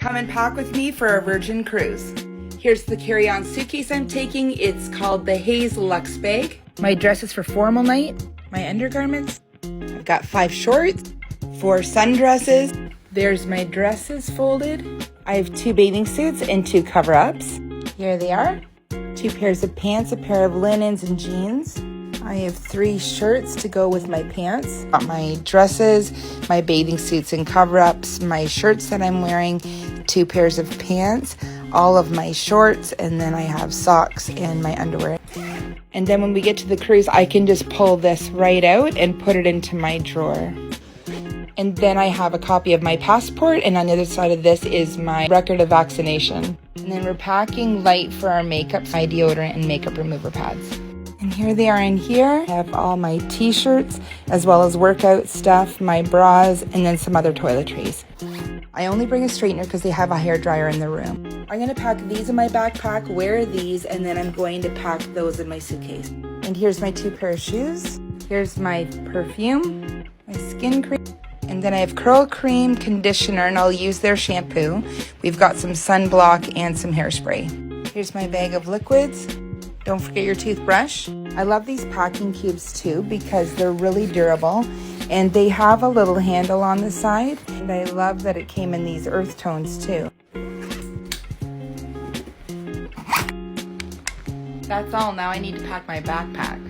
Come and pack with me for a Virgin cruise. Here's the carry-on suitcase I'm taking. It's called the Haze Luxe bag. My dresses for formal night, my undergarments. I've got 5 shorts, 4 sundresses. There's my dresses folded. I have 2 bathing suits and 2 cover-ups. Here they are. 2 pairs of pants, a pair of linens and jeans. I have 3 shirts to go with my pants. Got my dresses, my bathing suits and cover-ups, my shirts that I'm wearing, 2 pairs of pants, all of my shorts, and then I have socks and my underwear. And then when we get to the cruise, I can just pull this right out and put it into my drawer. And then I have a copy of my passport, and on the other side of this is my record of vaccination. And then we're packing light for our makeup, my deodorant and makeup remover pads. And here they are in here. I have all my t-shirts, as well as workout stuff, my bras, and then some other toiletries. I only bring a straightener because they have a hairdryer in the room. I'm going to pack these in my backpack, wear these, and then I'm going to pack those in my suitcase. And here's my 2 pair of shoes. Here's my perfume, my skin cream. And then I have curl cream, conditioner, and I'll use their shampoo. We've got some sunblock and some hairspray. Here's my bag of liquids. Don't forget your toothbrush. I love these packing cubes too because they're really durable and they have a little handle on the side. And I love that it came in these earth tones too. That's all. Now I need to pack my backpack.